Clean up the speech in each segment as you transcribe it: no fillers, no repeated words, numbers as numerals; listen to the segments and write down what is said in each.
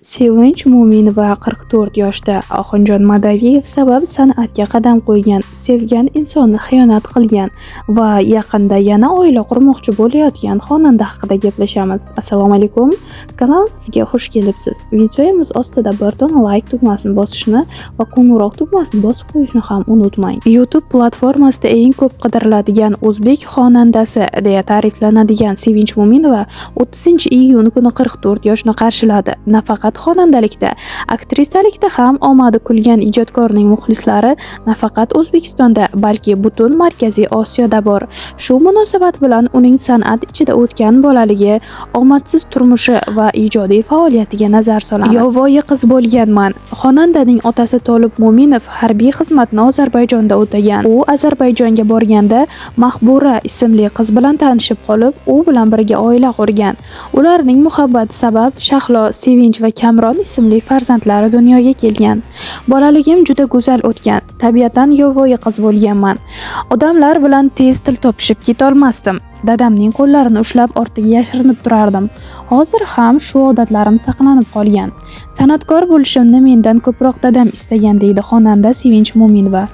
Sevinch Mo'minova 44 yoshda Oxunjon Madaliyev sabab san'atga qadam qo'ygan, sevgan insonni xiyonat qilgan va yaqinda yana oila qurmoqchi bo'layotgan xonanda haqida gaplashamiz. Assalomu alaykum. Kanalimizga xush kelibsiz. Videomiz ostida bir dona like tugmasini bosishni va qo'ng'iroq tugmasini bosib qo'yishni ham unutmang. YouTube platformasida eng ko'p qidiriladigan o'zbek xonandasi deya ta'riflanadigan Sevinch Mo'minova 30-iyun kuni 44 yoshni qarshiladi. Nafaqat xonandalikda, aktrisalikda ham omadi kulgan ijodkorning muxlislari nafaqat O'zbekistonda, balki butun Markaziy Osiyoda bor. Shu munosabat bilan uning san'at ichida o'tgan bolaligi, omadsiz turmushi va ijodiy faoliyatiga nazar solamiz. Yovvoyi qiz bo'lganman. Xonandaning otasi Tolib Mo'minov harbiy xizmatni Ozarbayjonda o'tagan. U Ozarbayjonga borganda Mahbura ismli qiz bilan tanishib qolib, u bilan birga oila qurgan. Ularning muhabbati sabab Shahlo, Sevinch va Kamron ismli farzandlari dunyoga kelgan. Bolaligim juda go'zal o'tgan. Tabiatan yovvoyi qiz bo'lganman. Odamlar bilan tez til topishib keta olmasdim. Dadamning qo'llarini ushlab ortiga yashirinib turardim. Hozir ham shu odatlarim saqlanib qolgan. San'atkor bo'lishimni mendan ko'proq dadam istagan, deydi xonanda Sevinch Mo'minova.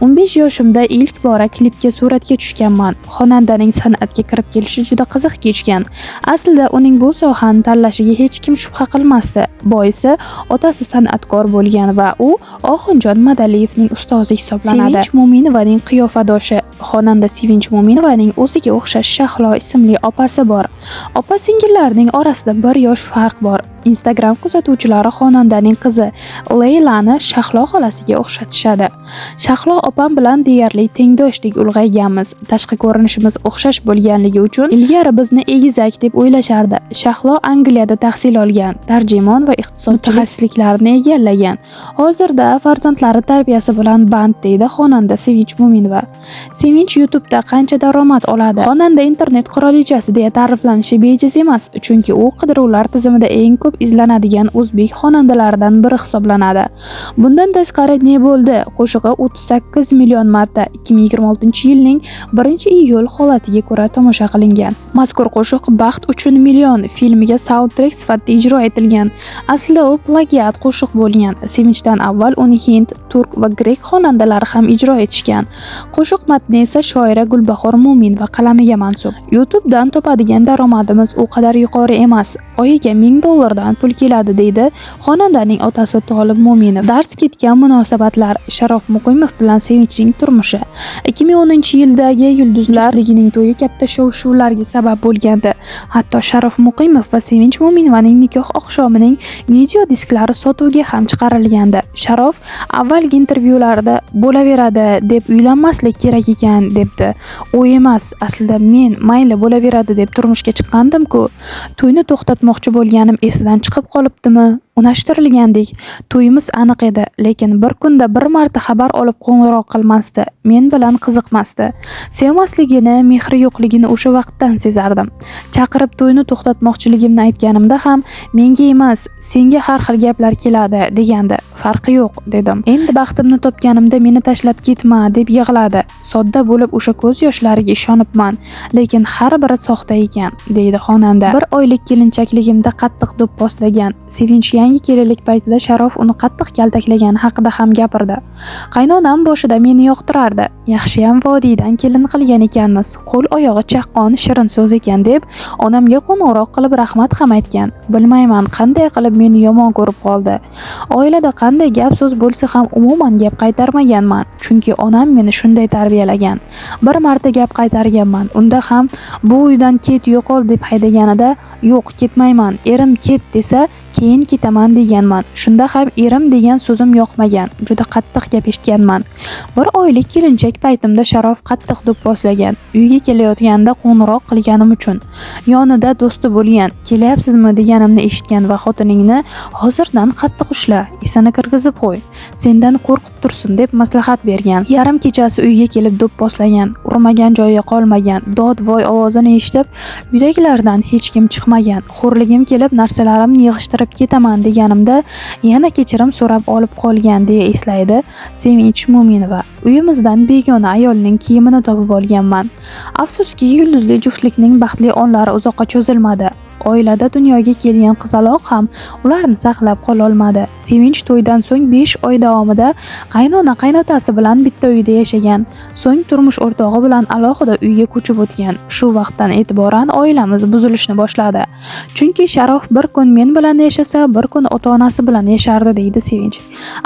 15 yoshimda ilk bora klipga suratga tushganman. Xonandaning san'atga kirib kelishi juda qiziq kechgan. Aslida uning bu sohani tanlashiga hech kim shubha qilmasdi. Boisi otasi san'atkor bo'lgan va u Oxunjon Madaliyevning ustozi hisoblanadi. Sevinch Mo'minovaning qiyofadoshi xonanda Sevinch Mo'minovaning o'ziga o'xshash Shahlo ismli opasi bor. Opa-singillarning orasida 1 yosh farq bor. Instagram kuzatuvchilari xonandaning qizi Leylani Shahlo xolasiga o'xshatishadi. Shahlo opam bilan deyarli tengdoshdek ulg'ayganmiz. Tashqi ko'rinishimiz o'xshash bo'lganligi uchun ilgari bizni egizak deb o'ylashardi. Shahlo Angliyada tahsil olgan, tarjimon va iqtisod mutaxassisliklarini egallagan. Hozirda farzandlari tarbiyasi bilan band, deydi xonanda Sevinch Mo'minova. Sevinch YouTube'da qancha daromad oladi? Xonanda internet qirolichasi deya ta'riflanishi bejiz emas, chunki u qidiruvlar tizimida eng ko'p izlanadigan o'zbek xonandalaridan biri hisoblanadi. Bundan tashqari Ne bo'ldi qo'shig'i 38 million marta 2026-yilning 1-iyul holatiga ko'ra tomosha qilingan. Mazkur qo'shiq Baxt uchun million filmiga soundtrack sifatida ijro etilgan. Aslida u plagiat qo'shiq bo'lgan. Sevinchdan avval uni hind, turk va grek xonandalari ham ijro etishgan. Qo'shiq matni esa shoira Gulbahor Mo'minova qalamiga mansub. YouTube'dan topadigan daromadimiz u qadar yuqori emas. Oyiga $1000 dan pul keladi, deydi xonandaning otasi Tolib Mo'minov. Dars ketgan munosabatlar. Sharof Muqimov bilan Sevinchning turmushi. 2010-yildagi yulduzlarligining to'yi katta shov-shuvlarga sabab bo'lgandi. Hatto Sharof Muqimov va Sevinch Mo'minovaning nikoh oqshomining video disklari sotuvga ham chiqarilgandi. Sharof avvalgi intervyularida bo'laveradi deb uylanmaslik kerak ekan debdi. U emas, aslida men mayli bo'laveradi deb turmushga chiqqandim-ku. To'yni to'xtatmoqchi bo'lganim esidan chiqib qolibdimi? Unashtirilgandek. To'yimiz aniq edi, lekin bir kunda bir marta xabar olib qo'ng'iroq qilmasdi. Men bilan qiziqmasdi. Sevmasligini, mehri yo'qligini o'sha vaqtdan sezardim. Chaqirib to'yni to'xtatmoqchiligimni aytganimda ham menga emas, senga har xil gaplar keladi degandi. Farqi yo'q, dedim. Endi baxtimni topganimda meni tashlab ketma deb yig'ladi. Sodda bo'lib o'sha ko'z yoshlariga ishonibman, lekin har biri soxta ekan, deydi xonanda. 1 oylik kelinchakligimda qattiq do'pposlagan. Sevinch yangi kelinlik paytida Sharof uni qattiq kaltaklagani haqida ham gapirdi. Qaynonam boshida meni yoqtirardi. Yaxshiyam vodiydan kelin qilgan ekanmiz. Qo'l oyog'i chaqqon, shirin so'z ekan deb onamga qo'ng'iroq qilib rahmat ham aytgan. Bilmayman qanday qilib meni yomon ko'rib qoldi. Oilada qanday gap so'z bo'lsa ham umuman gap qaytarmaganman, chunki onam meni shunday tarbiyalagan. Bir marta gap qaytarganman. Unda ham bu uydan ket, yo'qol deb haydaganida, yo'q ketmayman, erim ket desa keyin ketaman deganman. Shunda ham erim degan so'zim yoqmagan. Juda qattiq gap eshitganman. 1 oylik kelinchak paytimda Sharof qattiq do'pposlagan. Uyga kelayotganda qo'ng'iroq qilganim uchun. Yonida do'sti bo'lgan. Kelyapsizmi deganimni eshitgan va xotiningni hozirdan qattiq ushla, esini kirgizib qo'y. Sendan qo'rqib tursin deb maslahat bergan. Yarim kechasi uyga kelib do'pposlagan. Urmagan joyi qolmagan. Dod-voy ovozini eshitib, uydagilardan hech kim chiqmagan. Xo'rligim kelib narsalarimni yig'ishtirib ketaman deganimda yana kechirim so'rab olib qolgan, deya eslaydi Sevinch Mo'minova. Uyimizdan begona ayolning kiyimini topib olganman. Afsuski, yulduzli juftlikning baxtli onlari uzoqqa cho'zilmadi. oilada dunyoga kelgan qizaloq ham ularni saqlab qola olmadi. Sevinch to'ydan so'ng 5 oy davomida qaynotasi bilan bitta uyda yashagan. So'ng turmush o'rtog'i bilan alohida uyga ko'chib o'tgan. Shu vaqtdan e'tiboran oilamiz buzilishni boshladi. Chunki Sharof bir kun men bilan yashasa, bir kun ota-onasi bilan yashardi, deydi Sevinch.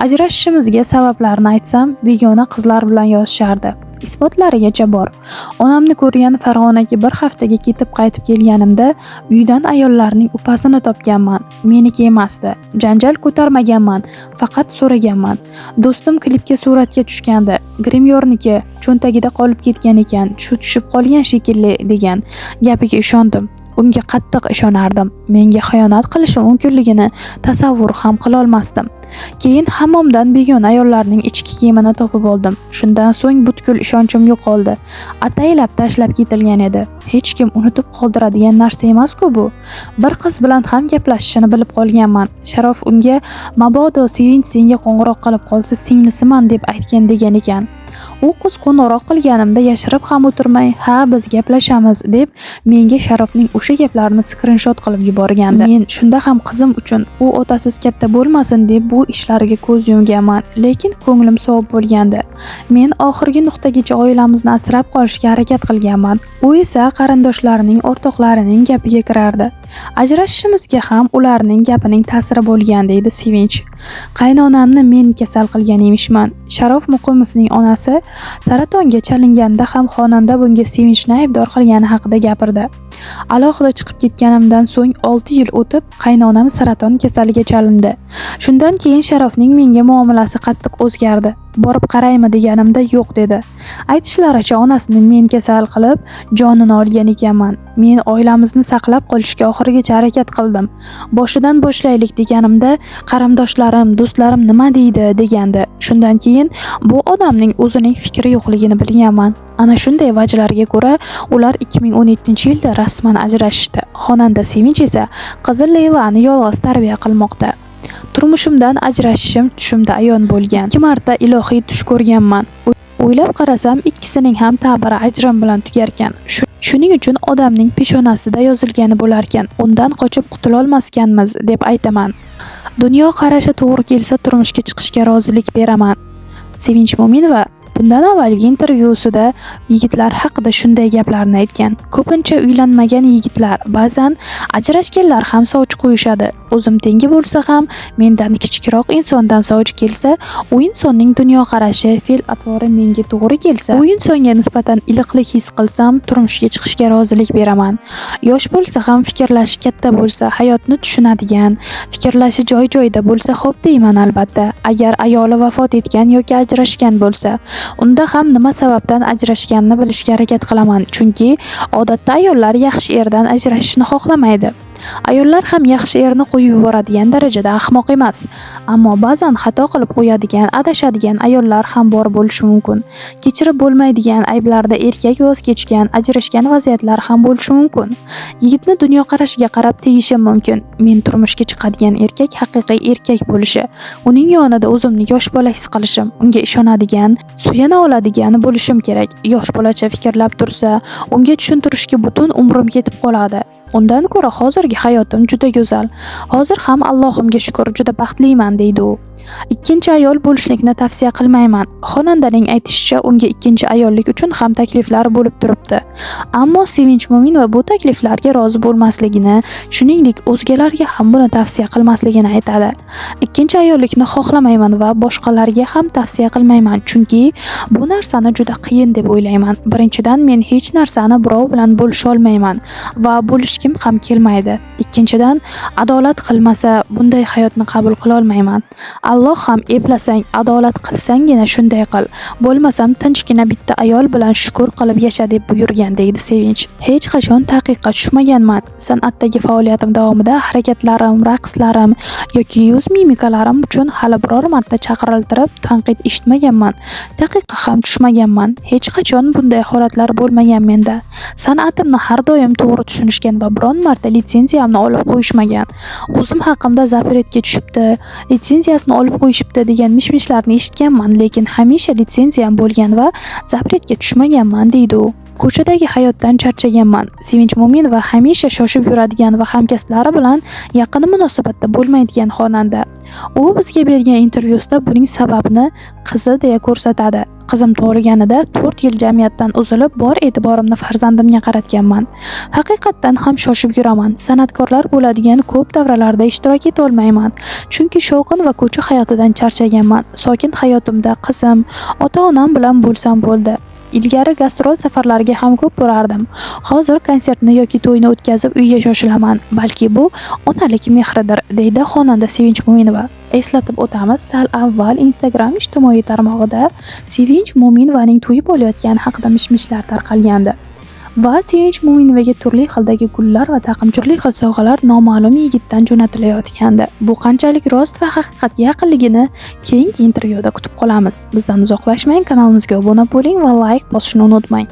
Ajrashishimizga sabablarini aytsam, begona qizlar bilan yozishardi. Isbotlarigacha bor. Onamni ko'rgan Farg'onaga bir haftaga ketib qaytib kelganimda uydan ayollarning upasini topganman. Meniki emasdi. Janjal ko'tarmaganman, faqat so'raganman. Do'stim klipga suratga tushgandi. Grimyorniki cho'ntagida qolib ketgan ekan, shu tushib qolgan shekilli degan. Gapiga ishondim. Unga qattiq ishonardim. Menga xiyonat qilishi mumkinligini tasavvur ham qila olmasdim. Keyin hammomdan begona ayollarning ichki kiyimini topib oldim. Shundan so'ng butkul ishonchim yo'qoldi. Ataylab tashlab ketilgan edi. Hech kim unutib qoldiradigan narsa emas-ku bu. Bir qiz bilan ham gaplashishini bilib qolganman. Sharof unga mabodo Sevinch senga qo'ng'iroq qilib qolsa singlisiman deb aytgan degan ekan. U qiz qo'ng'iroq qilganimda yashirib ham o'tirmay, "Ha, biz gaplashamiz" deb menga Sharofning o'sha gaplarini skrinshot qilib yuborgandi. Men shunda ham qizim uchun u otasiz katta bo'lmasin deb bu ishlariga ko'z yumganman, lekin ko'nglim sovib bo'lgandi. Men oxirgi nuqtagacha oilamizni asrab qolishga harakat qilganman. U esa qarindoshlarining, o'rtoqlarining gapiga kirardi. Ajrashishimizga ham ularning gapining ta'siri bo'lgan, deydi Sevinch. Qaynonamni men kasal qilgan emishman. Sharof Muqimovning onasi saratonga chalinganda ham xonanda bunga Sevinchni aybdor qilgani haqida gapirdi. Alohida chiqib ketganimdan so'ng 6 yil o'tib qaynonam saraton kasaliga chalindi. Shundan keyin Sharofning menga muomalasi qattiq o'zgardi. Borib qaraymi deganimda yo'q dedi. Aytishlaricha onasini men kasal qilib jonini olgan ekanman. Men oilamizni saqlab qolishga oxirigacha harakat qildim. Boshidan boshlaylik deganimda qarindoshlarim, do'stlarim nima deydi degandi. Shundan keyin bu odamning o'zining fikri yo'qligini bilganman. Ana shunday vajlarga ko'ra ular 2017-yilda rasman ajrashishdi. Xonanda Sevinch esa qizi Leylani yolg'iz tarbiya qilmoqda. Turmushimdan ajrashishim tushimda ayon bo'lgan. 2 marta ilohiy tush ko'rganman. O'ylab qarasam, ikkisining ham ta'biri ajrim bilan tugarkan. Shuning uchun odamning peshonasida yozilgani bo'larkan, undan qochib qutula olmaskanmiz deb aytaman. Dunyo qarashi to'g'ri kelsa turmushga chiqishga rozilik beraman. Sevinch Mo'minova bundan avvalgi intervyusida yigitlar haqida shunday gaplarni aytgan. Ko'pincha uylanmagan yigitlar, ba'zan ajrashganlar ham sovchi qo'yishadi. O'zim tengi bo'lsa ham, mendan kichikroq insondan sovchi kelsa, u insonning dunyo qarashi, fe'l-atvori menga to'g'ri kelsa, u insonga nisbatan iliqlik his qilsam, turmushga chiqishga rozilik beraman. Yosh bo'lsa ham, fikrlashi katta bo'lsa, hayotni tushunadigan, fikrlashi joy-joyida bo'lsa, xo'p deyman albatta. Agar ayoli vafot etgan yoki ajrashgan bo'lsa, unda ham nima sababdan ajrashganini bilishga harakat qilaman, chunki odatda ayollar yaxshi erdan ajrashishni xohlamaydi. Ayollar ham yaxshi erni qo'yib yuboradigan darajada ahmoq emas, ammo ba'zan xato qilib qo'yadigan, adashadigan ayollar ham bor bo'lishi mumkin. Kechirib bo'lmaydigan ayblarda erkak voz kechgan, ajrashgan vaziyatlar ham bo'lishi mumkin. Yigitni dunyo qarashiga qarab tegishim mumkin. Men turmushga chiqadigan erkak haqiqiy erkak bo'lishi, uning yonida o'zimni yosh bola his qilishim, unga ishonadigan, suyana oladigan bo'lishim kerak. Yosh bolacha fikrlab tursa, unga tushuntirishga butun umrim ketib qoladi. Undan ko'ra hozirgi hayotim juda go'zal. Hozir ham Allohimga shukr juda baxtliman, deydi u. Ikkinchi ayol bo'lishlikni tavsiya qilmayman. Xonandaning aytishicha, unga ikkinchi ayollik uchun ham takliflar bo'lib turibdi. Ammo Sevinch Mo'minova bu takliflarga rozi bo'lmasligini, shuningdek o'zgalarga ham buni tavsiya qilmasligini aytadi. Ikkinchi ayollikni xohlamayman va boshqalarga ham tavsiya qilmayman, chunki bu narsani juda qiyin deb o'ylayman. Birinchidan, men hech narsani birov bilan bo'lisha olmayman va bo'lishkim ham kelmaydi. Ikkinchidan, adolat qilmasa bunday hayotni qabul qila olmayman. Alloh ham eplasang, adolat qilsanggina shunday qil. Bo'lmasam tinchgina bitta ayol bilan shukr qilib yasha deb buyurgan, deydi Sevinch. Hech qachon taqiqqa tushmaganman. San'atdagi faoliyatim davomida harakatlarim, raqslarim yoki yuz mimikalarim uchun hali biror marta chaqiriltirib tanqid eshitmaganman. Taqiqqa ham tushmaganman. Hech qachon bunday holatlar bo'lmagan menda. San'atimni har doim to'g'ri tushunishgan va biron marta litsenziyamni olib qo'yishmagan. O'zim haqimda zapretga tushibdi, litsenziyasini olib qo'yishibdi degan mishmishlarni eshitganman, lekin hamisha litsenziyam bo'lgan va zapretga tushmaganman, deydi u. Ko'chadagi hayotdan charchaganman. Sevinch Mo'minova hamisha shoshib yuradigan va hamkasblari bilan yaqin munosabatda bo'lmaydigan xonanda. U bizga bergan intervyusida buning sababini qizi deya ko'rsatadi. Qizim tug'ilganida 4 yil jamiyatdan uzilib, bor e'tiborimni farzandimga qaratganman. Haqiqatdan ham shoshib yuraman. San'atkorlar bo'ladigan ko'p davralarda ishtirok eta olmayman. Chunki shovqin va ko'cha hayotidan charchaganman. Sokin hayotimda qizim, ota-onam bilan bo'lsam bo'ldi. Ilgari gastrol safarlariga ham ko'p borardim. Hozir konsertni yoki to'yni o'tkazib uyga shoshilaman. Balki bu onalik mehridir, deydi xonanda Sevinch Mo'minova. Eslatib o'tamiz, sal avval Instagram ijtimoiy tarmog'ida Sevinch Mo'minovaning to'yi bo'layotgani haqida mish-mishlar tarqalgandi. Va Sevinch Mo'minovaga turli xildagi gullar va turli xil sovg'alar noma'lum yigitdan jo'natilayotgandi. Bu qanchalik rost va haqiqatga yaqinligini keyingi intervyuda kutib qolamiz. Bizdan uzoqlashmang, kanalimizga obuna bo'ling va like bosishni unutmang.